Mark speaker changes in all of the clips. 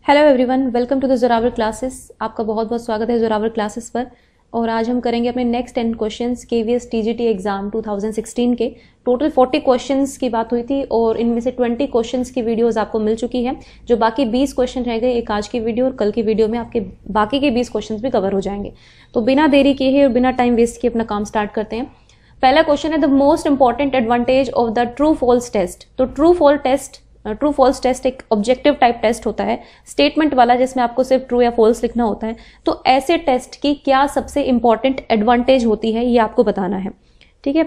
Speaker 1: Hello everyone, welcome to the Zorawar classes. आपका बहुत बहुत स्वागत है जोरावर क्लासेस पर। और आज हम करेंगे अपने next 10 questions KVS TGT exam 2016 के। टोटल 40 क्वेश्चंस की बात हुई थी और इनमें से 20 क्वेश्चंस की वीडियोस आपको मिल चुकी है। जो बाकी 20 क्वेश्चन रह गए, एक आज की वीडियो और कल की वीडियो में आपके बाकी के 20 क्वेश्चंस भी कवर हो जाएंगे। तो बिना देरी किए और बिना टाइम वेस्ट किए अपना काम स्टार्ट करते हैं। पहला क्वेश्चन है the most important advantage of the true false test. तो ट्रू फॉल्स टेस्ट एक ऑब्जेक्टिव टाइप टेस्ट होता है, स्टेटमेंट वाला, जिसमें आपको सिर्फ ट्रू या फॉल्स लिखना होता है। तो ऐसे टेस्ट की क्या सबसे इंपॉर्टेंट एडवांटेज होती है, ये आपको बताना है। ठीक है,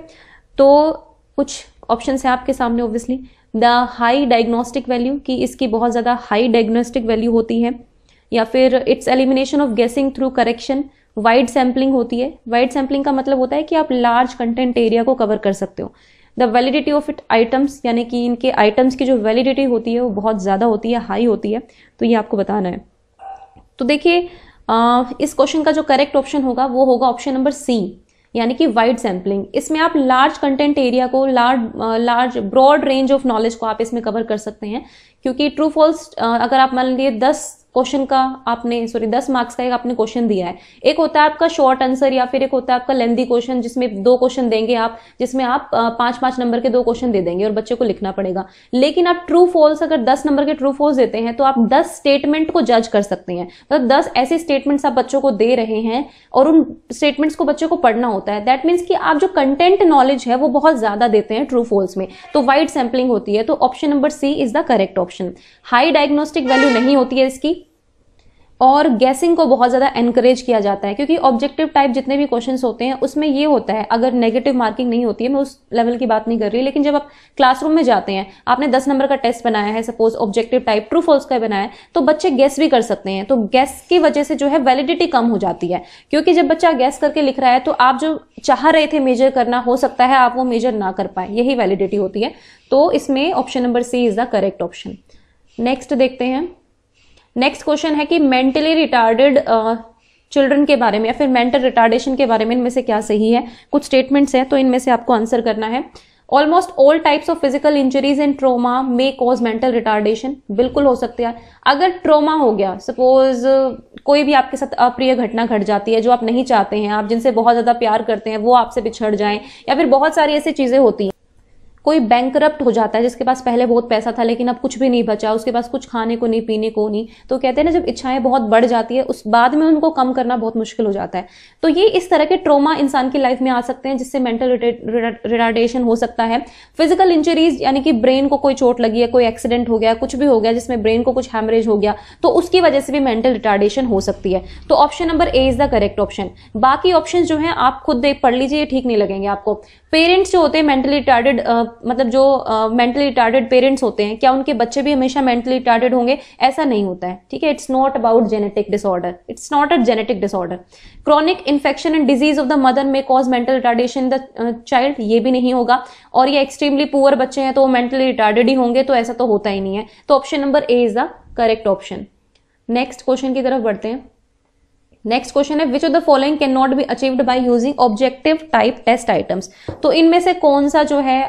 Speaker 1: तो कुछ ऑप्शंस हैं आपके सामने। Obviously the high diagnostic value, कि इसकी बहुत ज्यादा हाई डायग्नोस्टिक वैल्यू होती है, या फिर इट्स एलिमिनेशन ऑफ गेसिंग थ्रू करेक्शन। वाइड सैम्पलिंग होती है। वाइड सैम्पलिंग का मतलब होता है कि आप लार्ज कंटेंट एरिया को कवर कर सकते हो। The validity of it items, यानी कि इनके आइटम्स की जो वैलिडिटी होती है वो बहुत ज़्यादा होती है, हाई होती है। तो ये आपको बताना है। तो देखिए, इस क्वेश्चन का जो करेक्ट ऑप्शन होगा वो होगा ऑप्शन नंबर सी, यानी कि वाइड सैम्पलिंग। इसमें आप लार्ज कंटेंट एरिया को, large broad range of knowledge को आप इसमें कवर कर सकते हैं। क्योंकि ट्रू फॉल्स अगर आप मान लीजिए 10 मार्क्स का एक आपने क्वेश्चन दिया है, एक होता है आपका शॉर्ट आंसर या फिर एक होता है आपका लेंथी क्वेश्चन, जिसमें 2 क्वेश्चन देंगे आप, जिसमें आप 5-5 नंबर के 2 क्वेश्चन दे देंगे और बच्चे को लिखना पड़ेगा। लेकिन आप ट्रू फॉल्स अगर 10 नंबर के ट्रू फॉल्स देते हैं तो आप 10 स्टेटमेंट को जज कर सकते हैं। मतलब 10 ऐसे स्टेटमेंट्स आप बच्चों को दे रहे हैं और उन स्टेटमेंट्स को बच्चों को पढ़ना होता है। दैट मीन्स कि आप जो कंटेंट नॉलेज है वो बहुत ज्यादा देते हैं ट्रू फॉल्स में। तो वाइड सैम्पलिंग होती है। तो option number C is the correct option. High diagnostic value नहीं होती है इसकी, और गैसिंग को बहुत ज्यादा एनकरेज किया जाता है। क्योंकि ऑब्जेक्टिव टाइप जितने भी क्वेश्चंस होते हैं उसमें ये होता है, अगर नेगेटिव मार्किंग नहीं होती है, मैं उस लेवल की बात नहीं कर रही, लेकिन जब आप क्लासरूम में जाते हैं, आपने 10 नंबर का टेस्ट बनाया है, suppose objective type true false का बनाया है, तो बच्चे गैस भी कर सकते हैं। तो गैस की वजह से जो है वैलिडिटी कम हो जाती है। क्योंकि जब बच्चा गैस करके लिख रहा है तो आप जो चाह रहे थे मेजर करना, हो सकता है आप वो मेजर ना कर पाए, यही वैलिडिटी होती है। तो इसमें option number C is the correct option. Next देखते हैं। नेक्स्ट क्वेश्चन है कि मेंटली रिटार्डेड चिल्ड्रन के बारे में या फिर मेंटल रिटार्डेशन के बारे में इनमें से क्या सही है। कुछ स्टेटमेंट्स हैं, तो इनमें से आपको आंसर करना है। Almost all types of physical injuries and trauma may cause mental retardation. बिल्कुल हो सकते हैं। अगर ट्रोमा हो गया, सपोज कोई भी आपके साथ अप्रिय घटना घट जाती है जो आप नहीं चाहते हैं, आप जिनसे बहुत ज्यादा प्यार करते हैं वो आपसे बिछड़ जाएं, या फिर बहुत सारी ऐसी चीजें होती हैं। कोई बैंकरप्ट हो जाता है जिसके पास पहले बहुत पैसा था लेकिन अब कुछ भी नहीं बचा, उसके पास कुछ खाने को नहीं, पीने को नहीं। तो कहते हैं ना, जब इच्छाएं बहुत बढ़ जाती है उस बाद में उनको कम करना बहुत मुश्किल हो जाता है। तो ये इस तरह के ट्रोमा इंसान की लाइफ में आ सकते हैं जिससे मेंटल रिटार्डेशन हो सकता है। फिजिकल इंजरीज, यानी कि ब्रेन को कोई चोट लगी है, कोई एक्सीडेंट हो गया, कुछ भी हो गया जिसमें ब्रेन को कुछ हैमरेज हो गया, तो उसकी वजह से भी मेंटल रिटार्डेशन हो सकती है। तो option number A is the correct option. बाकी ऑप्शन जो है आप खुद पढ़ लीजिए, ये ठीक नहीं लगेंगे आपको। पेरेंट्स जो होते हैं मेंटली रिटार्डेड, मतलब जो मेंटली रिटार्डेड पेरेंट्स होते हैं, क्या उनके बच्चे भी हमेशा मेंटली रिटार्डेड होंगे? ऐसा नहीं होता है। ठीक है, it's not about genetic disorder, it's not a genetic disorder. Chronic infection and disease of the mother में cause mental retardation the child, ये भी नहीं होगा। और ये एक्सट्रीमली पुअर बच्चे हैं तो वो मेंटली रिटार्डेड ही होंगे, तो ऐसा तो होता ही नहीं है। तो option number A is the correct option. Next question की तरफ बढ़ते हैं। नेक्स्ट क्वेश्चन है which of the following can not be achieved by using objective type test items. तो इनमें से कौन सा जो है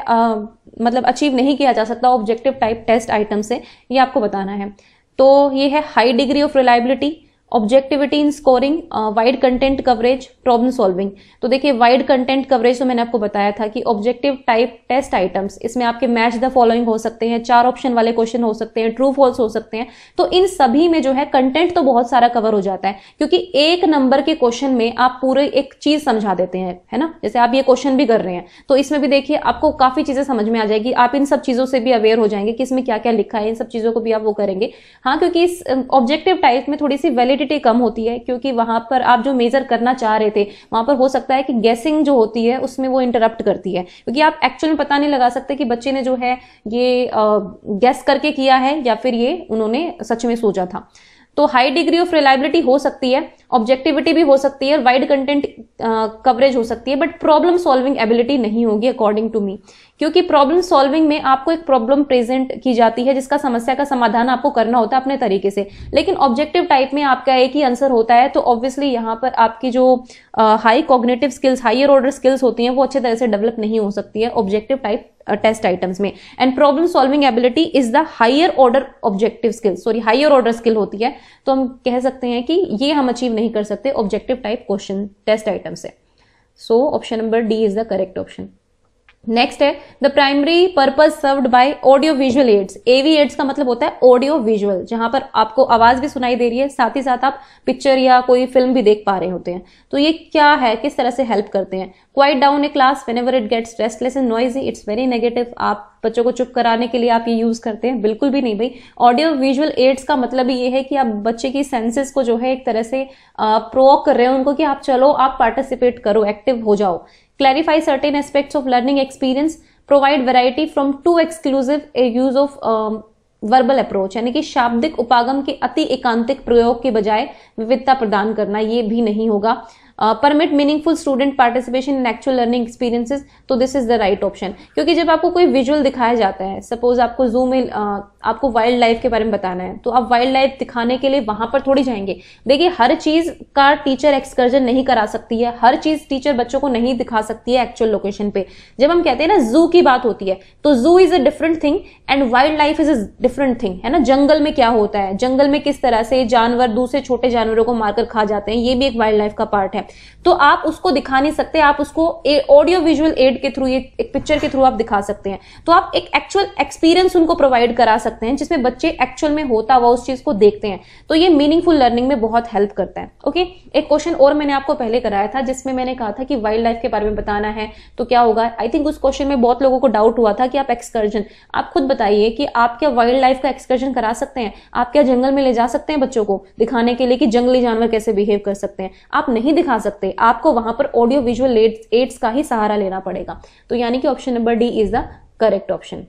Speaker 1: मतलब अचीव नहीं किया जा सकता ऑब्जेक्टिव टाइप टेस्ट आइटम से, ये आपको बताना है। तो ये है high degree of reliability, objectivity in scoring, wide content coverage, problem solving. तो देखिए, वाइड कंटेंट कवरेज तो मैंने आपको बताया था कि ऑब्जेक्टिव टाइप टेस्ट आइटम्स, इसमें आपके मैच द फॉलोइंग हो सकते हैं, 4 ऑप्शन वाले क्वेश्चन हो सकते हैं, ट्रू फॉल्स हो सकते हैं। तो इन सभी में जो है कंटेंट तो बहुत सारा कवर हो जाता है, क्योंकि 1 नंबर के क्वेश्चन में आप पूरे एक चीज समझा देते हैं, है ना। जैसे आप ये क्वेश्चन भी कर रहे हैं तो इसमें भी देखिए आपको काफी चीजें समझ में आ जाएगी। आप इन सब चीजों से भी अवेयर हो जाएंगे कि इसमें क्या क्या लिखा है, इन सब चीजों को भी आप वो करेंगे। हाँ, क्योंकि इस ऑब्जेक्टिव टाइप में थोड़ी सी वैलिडिटी कम होती है, क्योंकि वहां पर आप जो मेजर करना चाह रहे थे वहां पर हो सकता है कि गैसिंग जो होती है उसमें वो इंटरप्ट करती है, क्योंकि आप एक्चुअली पता नहीं लगा सकते कि बच्चे ने जो है ये गैस करके किया है या फिर ये उन्होंने सच में सोचा था। तो हाई डिग्री ऑफ रिलायबिलिटी हो सकती है, ऑब्जेक्टिविटी भी हो सकती है, और वाइड कंटेंट कवरेज हो सकती है, बट प्रॉब्लम सॉल्विंग एबिलिटी नहीं होगी अकॉर्डिंग टू मी। क्योंकि प्रॉब्लम सॉल्विंग में आपको एक प्रॉब्लम प्रेजेंट की जाती है जिसका समस्या का समाधान आपको करना होता है अपने तरीके से, लेकिन ऑब्जेक्टिव टाइप में आपका एक ही आंसर होता है। तो ऑब्वियसली यहाँ पर आपकी जो high cognitive skills, higher order skills होती हैं वो अच्छे तरह से डेवलप नहीं हो सकती है ऑब्जेक्टिव टाइप टेस्ट आइटम्स में। And problem solving ability is the higher order objective skill, sorry higher order skill होती है, तो हम कह सकते हैं कि ये हम अचीव नहीं कर सकते objective type question test item से। So option number D is the correct option. Next है the primary purpose served by audio visual aids. AV aids का मतलब होता है ऑडियो विजुअल, जहां पर आपको आवाज भी सुनाई दे रही है, साथ ही साथ आप पिक्चर या कोई फिल्म भी देख पा रहे होते हैं। तो ये क्या है, किस तरह से हेल्प करते हैं? Quiet down a class whenever it gets restless and noisy, it's very negative. आप बच्चों को चुप कराने के लिए आप ये यूज करते हैं? बिल्कुल भी नहीं भाई। ऑडियो विजुअल एड्स का मतलब ये है कि आप बच्चे की सेंसेस को जो है एक तरह से प्रोवोक कर रहे हैं उनको कि आप चलो, आप पार्टिसिपेट करो, एक्टिव हो जाओ। Clarify certain aspects of learning experience, provide variety from too exclusive a use of verbal approach, यानी कि शाब्दिक उपागम के अति एकांतिक प्रयोग के बजाय विविधता प्रदान करना, ये भी नहीं होगा। Permit meaningful student participation in actual learning experiences, तो this is the right option. क्योंकि जब आपको कोई विजुअल दिखाया जाता है, सपोज आपको जू में आपको वाइल्ड लाइफ के बारे में बताना है, तो आप वाइल्ड लाइफ दिखाने के लिए वहां पर थोड़ी जाएंगे। देखिए हर चीज का टीचर एक्सकर्जन नहीं करा सकती है, हर चीज टीचर बच्चों को नहीं दिखा सकती है एक्चुअल लोकेशन पे। जब हम कहते हैं ना जू की बात होती है, तो जू is a different thing and wild life is a different thing, है ना। जंगल में क्या होता है, जंगल में किस तरह से जानवर दूसरे छोटे जानवरों को मारकर खा जाते हैं, ये भी एक वाइल्ड लाइफ का पार्ट है। तो आप उसको दिखा नहीं सकते, आप उसको ऑडियो विजुअल एड के थ्रू, एक पिक्चर के थ्रू आप दिखा सकते हैं। तो आप एक एक्चुअल एक्सपीरियंस उनको प्रोवाइड करा सकते हैं जिसमें बच्चे एक्चुअल में होता हुआ उस चीज को देखते हैं। तो ये मीनिंगफुल लर्निंग में बहुत हेल्प करता है। ओके, एक क्वेश्चन और मैंने आपको पहले कराया था जिसमें मैंने कहा था कि वाइल्ड लाइफ के बारे में बताना है तो क्या होगा। आई थिंक उस क्वेश्चन में बहुत लोगों को डाउट हुआ था कि आप एक्सकर्जन, आप खुद बताइए कि आप क्या वाइल्ड लाइफ का एक्सकर्जन करा सकते हैं? आप क्या जंगल में ले जा सकते हैं बच्चों को दिखाने के लिए कि जंगली जानवर कैसे बिहेव कर सकते हैं? आप नहीं दिखा सकते, आपको वहां पर ऑडियो विजुअल एड्स का ही सहारा लेना पड़ेगा। तो यानी कि option number D is the correct option.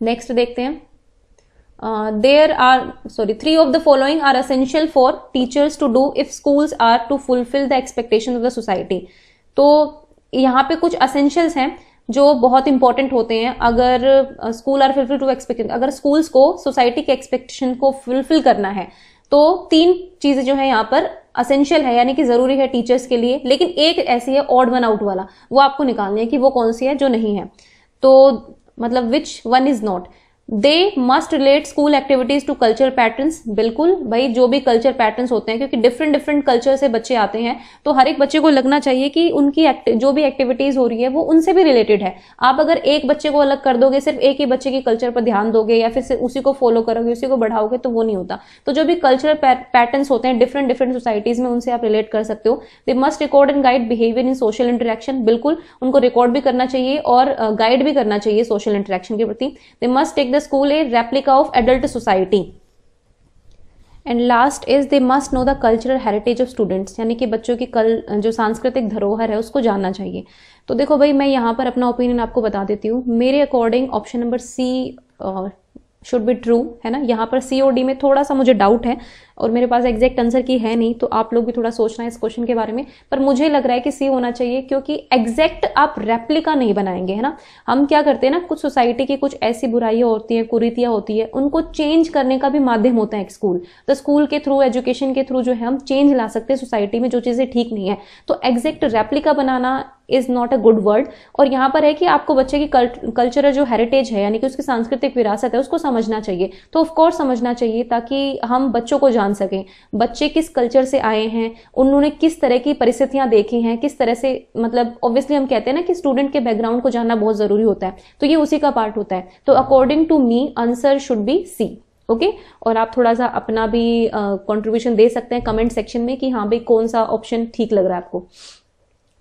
Speaker 1: Next देखते हैं, three of the following are essential for teachers to do if schools are to fulfill the expectations of the society। तो यहाँ पे कुछ essentials हैं जो बहुत इंपॉर्टेंट होते हैं अगर school are fulfil to expectation, अगर स्कूल्स को सोसाइटी के एक्सपेक्टेशन को फुलफिल करना है तो 3 चीजें जो है यहाँ पर असेंशियल है, यानी कि जरूरी है टीचर्स के लिए। लेकिन एक ऐसी है ऑड वन आउट वाला, वो आपको निकालनी है कि वो कौन सी है जो नहीं है। तो मतलब which one is not. They must relate school activities to culture patterns. बिल्कुल भाई, जो भी कल्चर पैटर्न्स होते हैं, क्योंकि डिफरेंट डिफरेंट कल्चर से बच्चे आते हैं, तो हर एक बच्चे को लगना चाहिए कि उनकी जो भी एक्टिविटीज हो रही है वो उनसे भी रिलेटेड है। आप अगर एक बच्चे को अलग कर दोगे, सिर्फ एक ही बच्चे की कल्चर पर ध्यान दोगे या फिर उसी को फॉलो करोगे, उसी को बढ़ाओगे, तो वो नहीं होता। तो जो भी कल्चरल पैटर्न्स होते हैं डिफरेंट डिफरेंट सोसाइटीज में, उनसे आप रिलेट कर सकते हो। They must record and guide behaviour in social interaction. बिल्कुल, उनको रिकॉर्ड भी करना चाहिए और गाइड भी करना चाहिए सोशल इंटरेक्शन के प्रति। They must take the school a replica of adult society and last is they must know the cultural heritage of students, यानी कि बच्चों की जो सांस्कृतिक धरोहर है उसको जानना चाहिए। तो देखो भाई, मैं यहाँ पर अपना ओपिनियन आपको बता देती हूँ। मेरे according option number C should be true, है ना। यहाँ पर सी और डी में थोड़ा सा मुझे डाउट है और मेरे पास एग्जैक्ट आंसर की है नहीं, तो आप लोग भी थोड़ा सोचना है इस क्वेश्चन के बारे में। पर मुझे लग रहा है कि सी होना चाहिए, क्योंकि एग्जैक्ट आप रेप्लिका नहीं बनाएंगे, है ना। हम क्या करते हैं ना, कुछ सोसाइटी की कुछ ऐसी बुराइयां होती हैं, कुरीतियां होती है, उनको चेंज करने का भी माध्यम होता है एक स्कूल। तो स्कूल के थ्रू, एजुकेशन के थ्रू जो है हम चेंज ला सकते हैं सोसाइटी में जो चीजें ठीक नहीं है। तो exact replica banana is not a good word. और यहाँ पर है कि आपको बच्चे की कल्चरल जो हेरिटेज है, यानी कि उसकी सांस्कृतिक विरासत है, उसको समझना चाहिए। तो ऑफकोर्स समझना चाहिए, ताकि हम बच्चों को जान सकें बच्चे किस कल्चर से आए हैं, उन्होंने किस तरह की परिस्थितियां देखी हैं, किस तरह से, मतलब ऑब्वियसली हम कहते हैं ना कि स्टूडेंट के बैकग्राउंड को जानना बहुत जरूरी होता है, तो ये उसी का पार्ट होता है। तो according to me answer should be C. Okay, और आप थोड़ा सा अपना भी कंट्रीब्यूशन दे सकते हैं कमेंट सेक्शन में कि हाँ भाई कौन सा ऑप्शन ठीक लग रहा है आपको।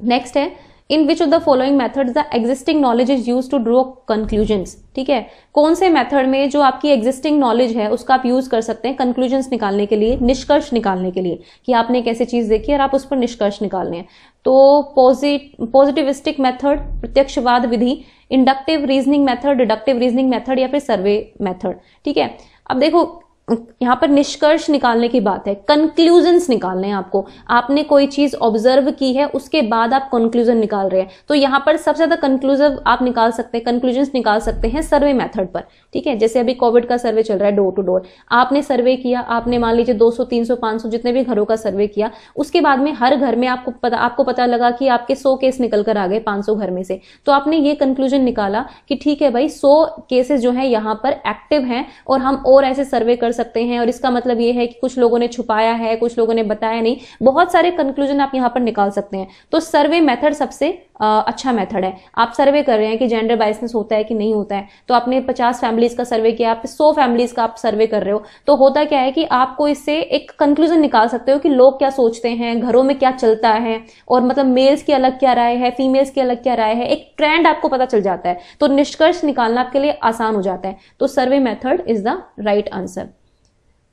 Speaker 1: नेक्स्ट है, in which of the following methods the existing knowledge is use to draw conclusions. ठीक है, कौन से मेथड में जो आपकी एग्जिस्टिंग नॉलेज है उसका आप यूज कर सकते हैं कंक्लूजन्स निकालने के लिए, निष्कर्ष निकालने के लिए, कि आपने एक ऐसी चीज देखी और आप उस पर निष्कर्ष निकालने हैं। तो पॉजिटिविस्टिक मेथड, प्रत्यक्षवाद विधि, inductive reasoning method, deductive reasoning method, या फिर सर्वे मेथड। ठीक है, अब देखो यहाँ पर निष्कर्ष निकालने की बात है, कंक्लूजन्स निकालने हैं आपको। आपने कोई चीज ऑब्जर्व की है, उसके बाद आप कंक्लूजन निकाल रहे हैं। तो यहाँ पर सबसे ज्यादा कंक्लूसिव आप निकाल सकते हैं, कंक्लूजन्स निकाल सकते हैं सर्वे मेथड पर, ठीक है। जैसे अभी कोविड का सर्वे चल रहा है, डोर टू डोर आपने सर्वे किया, आपने मान लीजिए 200, 300, 500 जितने भी घरों का सर्वे किया, उसके बाद में हर घर में आपको पता लगा कि आपके 100 केस निकल कर आ गए 500 घर में से। तो आपने ये कंक्लूजन निकाला कि ठीक है भाई, 100 केसेस जो है यहाँ पर एक्टिव हैं और हम और ऐसे सर्वे कर सकते हैं, और इसका मतलब ये है कि कुछ लोगों ने छुपाया है, कुछ लोगों ने बताया नहीं। बहुत सारे कंक्लूजन आप यहाँ पर निकाल सकते हैं। तो सर्वे मेथड सबसे अच्छा मेथड है। आप सर्वे कर रहे हैं कि जेंडर बायसनेस होता है कि नहीं होता है, तो आपने 50 फैमिलीज का सर्वे किया, आप 100 फैमिलीज का आप सर्वे कर रहे हो, तो होता क्या है कि आपको इससे एक कंक्लूजन निकाल सकते हो कि लोग क्या सोचते हैं, घरों में क्या चलता है, और मतलब मेल्स की अलग क्या राय है, फीमेल्स की अलग क्या राय है, एक ट्रेंड आपको पता चल जाता है। तो निष्कर्ष निकालना आपके लिए आसान हो जाता है। तो survey method is the right answer.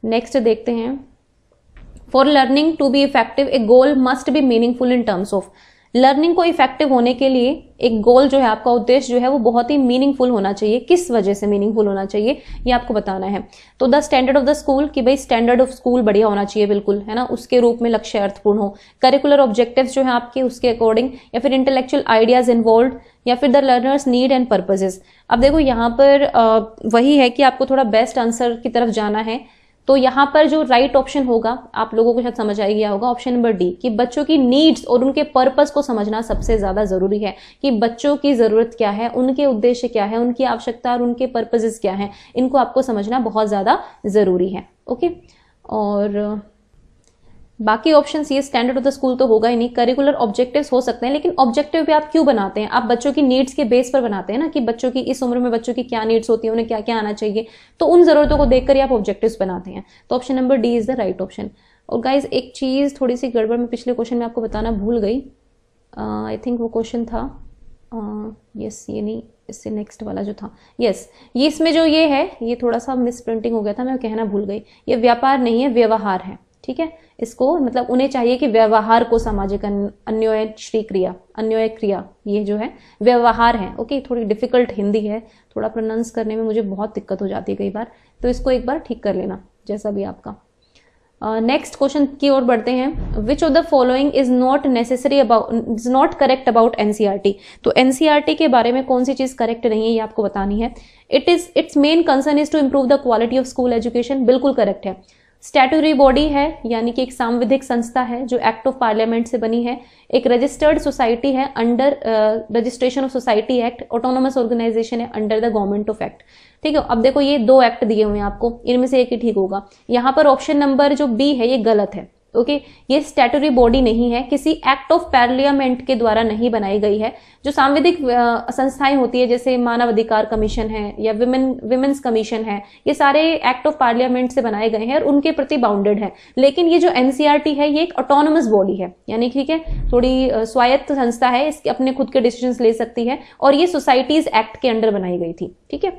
Speaker 1: Next देखते हैं, for learning to be effective a goal must be meaningful in terms of. Learning को इफेक्टिव होने के लिए एक गोल जो है, आपका उद्देश्य जो है वो बहुत ही मीनिंगफुल होना चाहिए। किस वजह से मीनिंगफुल होना चाहिए ये आपको बताना है। तो the standard of the school, कि भाई स्टैंडर्ड ऑफ स्कूल बढ़िया होना चाहिए, बिल्कुल है ना, उसके रूप में लक्ष्य अर्थपूर्ण हो। करिकुलर ऑब्जेक्टिव्स जो है आपके उसके अकॉर्डिंग, या फिर इंटेलेक्चुअल आइडियाज इन्वॉल्व, या फिर the learners need and purposes. अब देखो यहाँ पर वही है कि आपको थोड़ा बेस्ट आंसर की तरफ जाना है। तो यहाँ पर जो राइट ऑप्शन होगा, आप लोगों को शायद समझ आ गया होगा, ऑप्शन नंबर डी, कि बच्चों की नीड्स और उनके पर्पस को समझना सबसे ज्यादा जरूरी है, कि बच्चों की जरूरत क्या है, उनके उद्देश्य क्या है, उनकी आवश्यकता और उनके पर्पसेस क्या है, इनको आपको समझना बहुत ज्यादा जरूरी है। ओके, और बाकी ऑप्शंस, ये स्टैंडर्ड ऑफ द स्कूल तो होगा ही नहीं। करिकुलर ऑब्जेक्टिव्स हो सकते हैं, लेकिन ऑब्जेक्टिव भी आप क्यों बनाते हैं? आप बच्चों की नीड्स के बेस पर बनाते हैं ना, कि बच्चों की इस उम्र में बच्चों की क्या नीड्स होती है, उन्हें क्या क्या आना चाहिए, तो उन जरूरतों को देखकर ही आप ऑब्जेक्टिव्स बनाते हैं। तो option number D is the right option. और गाइज एक चीज थोड़ी सी गड़बड़ में पिछले क्वेश्चन में आपको बताना भूल गई। आई थिंक वो क्वेश्चन था, यस ये नहीं, इससे नेक्स्ट वाला जो था, यस ये इसमें जो ये है, ये थोड़ा सा मिस प्रिंटिंग हो गया था, मैं कहना भूल गई। ये व्यापार नहीं है, व्यवहार है, ठीक है। इसको मतलब उन्हें चाहिए कि व्यवहार को सामाजिक अन्योन्य क्रिया, अन्योन्य क्रिया, ये जो है व्यवहार है। ओके, थोड़ी डिफिकल्ट हिंदी है, थोड़ा प्रोनाउंस करने में मुझे बहुत दिक्कत हो जाती है कई बार, तो इसको एक बार ठीक कर लेना, जैसा भी आपका। नेक्स्ट क्वेश्चन की ओर बढ़ते हैं। विच of the following is not necessary about, is not correct about NCERT. तो एनसीईआरटी के बारे में कौन सी चीज करेक्ट नहीं है, ये आपको बतानी है। Its main concern is to improve the quality of school education, बिल्कुल करेक्ट है। स्टैट्यूटरी बॉडी है, यानी कि एक सांविधिक संस्था है जो एक्ट ऑफ पार्लियामेंट से बनी है। एक रजिस्टर्ड सोसाइटी है under registration of society act. Autonomous organisation है under the government of act. ठीक है, अब देखो ये 2 एक्ट दिए हुए हैं आपको, इनमें से एक ही ठीक होगा। यहाँ पर ऑप्शन नंबर जो बी है ये गलत है। ओके, ये स्टैट्यूटरी बॉडी नहीं है, किसी एक्ट ऑफ पार्लियामेंट के द्वारा नहीं बनाई गई है। जो सांविधिक संस्थाएं होती है, जैसे मानव अधिकार कमीशन है या विमेन्स कमीशन है, ये सारे एक्ट ऑफ पार्लियामेंट से बनाए गए हैं और उनके प्रति बाउंडेड है। लेकिन ये जो एनसीईआरटी है, ये एक ऑटोनोमस बॉडी है, यानी ठीक है, थोड़ी स्वायत्त संस्था है, इसके अपने खुद के डिसीजंस ले सकती है, और ये सोसाइटीज एक्ट के अंडर बनाई गई थी। ठीक है,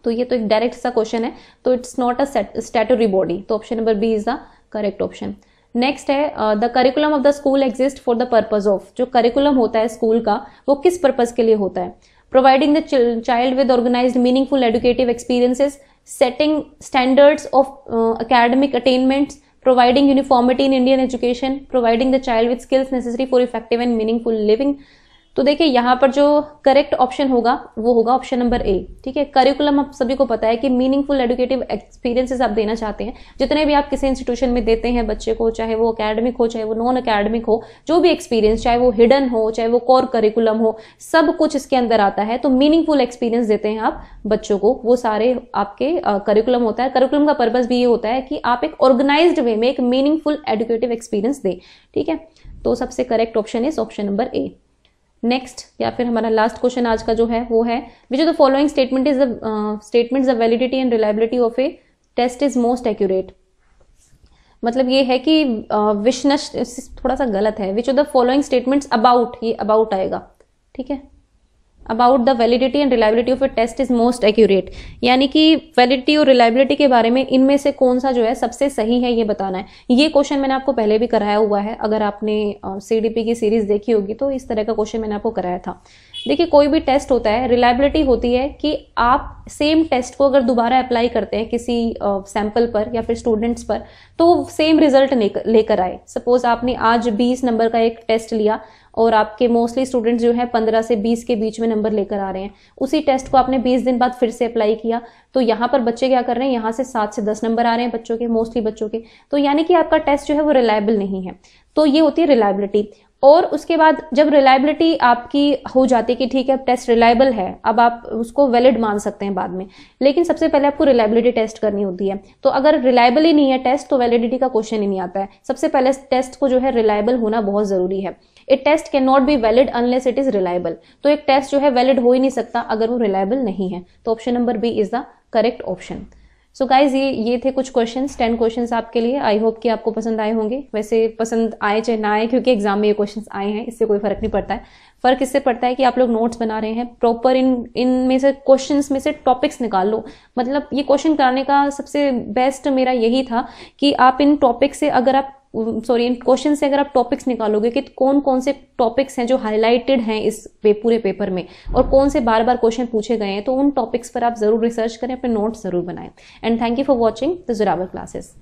Speaker 1: तो ये तो एक डायरेक्ट सा क्वेश्चन है, तो it's not a statutory body. तो option number B is the correct option. Next है, the curriculum of the school exist for the purpose of. जो करिकुलम होता है स्कूल का, वो किस पर्पज के लिए होता है? Providing the child with organised meaningful educative experiences, setting standards of academic attainments, providing uniformity in Indian education, providing the child with skills necessary for effective and meaningful living. तो देखिए यहाँ पर जो करेक्ट ऑप्शन होगा वो होगा option number ए। ठीक है, करिकुलम आप सभी को पता है कि मीनिंगफुल एजुकेटिव एक्सपीरियंसेस आप देना चाहते हैं। जितने भी आप किसी इंस्टीट्यूशन में देते हैं बच्चे को, चाहे वो एकेडमिक हो चाहे वो नॉन एकेडमिक हो, जो भी एक्सपीरियंस, चाहे वो हिडन हो चाहे वो कोर करिकुलम हो, सब कुछ इसके अंदर आता है। तो मीनिंगफुल एक्सपीरियंस देते हैं आप बच्चों को, वो सारे आपके करिकुलम होता है। करिकुलम का पर्पज भी ये होता है कि आप एक ऑर्गेनाइज्ड वे में एक मीनिंगफुल एजुकेटिव एक्सपीरियंस दें। ठीक है, तो सबसे correct option is option number A. Next या फिर हमारा लास्ट क्वेश्चन आज का जो है वो है, which of the following statement is statements the validity and reliability of a test is most accurate. मतलब ये है कि विशनश थोड़ा सा गलत है। Which of the following statements about, ये अबाउट आएगा। ठीक है, about the validity and reliability of a test is most accurate, यानी कि वैलिडिटी और रिलायबिलिटी के बारे में इनमें से कौन सा जो है सबसे सही है ये बताना है। ये क्वेश्चन मैंने आपको पहले भी कराया हुआ है, अगर आपने सीडीपी की सीरीज देखी होगी तो इस तरह का क्वेश्चन मैंने आपको कराया था। देखिए कोई भी टेस्ट होता है, रिलायबिलिटी होती है कि आप सेम टेस्ट को अगर दोबारा अप्लाई करते हैं किसी सैंपल पर या फिर स्टूडेंट्स पर, तो सेम रिजल्ट लेकर आए। सपोज आपने आज 20 नंबर का एक टेस्ट लिया और आपके मोस्टली स्टूडेंट्स जो है 15 से 20 के बीच में नंबर लेकर आ रहे हैं, उसी टेस्ट को आपने 20 दिन बाद फिर से अप्लाई किया, तो यहाँ पर बच्चे क्या कर रहे हैं, यहाँ से 7 से 10 नंबर आ रहे हैं बच्चों के, मोस्टली बच्चों के, तो यानी कि आपका टेस्ट जो है वो रिलायबल नहीं है। तो ये होती है रिलायबिलिटी। और उसके बाद जब रिलायबिलिटी आपकी हो जाती है कि ठीक है अब टेस्ट रिलायबल है, अब आप उसको वैलिड मान सकते हैं बाद में, लेकिन सबसे पहले आपको रिलायबिलिटी टेस्ट करनी होती है। तो अगर रिलायबल ही नहीं है टेस्ट, तो वैलिडिटी का क्वेश्चन ही नहीं आता है। सबसे पहले टेस्ट को जो है रिलायबल होना बहुत जरूरी है। A test can not be valid unless it is reliable. तो एक टेस्ट जो है वैलिड हो ही नहीं सकता अगर वो रिलायबल नहीं है। तो option number B is the correct option. So guys ये थे कुछ क्वेश्चंस, 10 क्वेश्चंस आपके लिए। आई होप कि आपको पसंद आए होंगे। वैसे पसंद आए चाहे ना आए, क्योंकि एग्जाम में ये क्वेश्चंस आए हैं, इससे कोई फर्क नहीं पड़ता है। फर्क इससे पड़ता है कि आप लोग नोट्स बना रहे हैं प्रॉपर, इनमें से क्वेश्चंस में से टॉपिक्स निकाल लो। मतलब ये क्वेश्चन कराने का सबसे बेस्ट मेरा यही था कि आप इन टॉपिक से अगर आप इन क्वेश्चन से अगर आप टॉपिक्स निकालोगे कि कौन कौन से टॉपिक्स हैं जो हाईलाइटेड हैं इस पूरे पेपर में, और कौन से बार बार क्वेश्चन पूछे गए हैं, तो उन टॉपिक्स पर आप जरूर रिसर्च करें, अपने नोट्स जरूर बनाएं। And thank you for watching the Zorawar classes.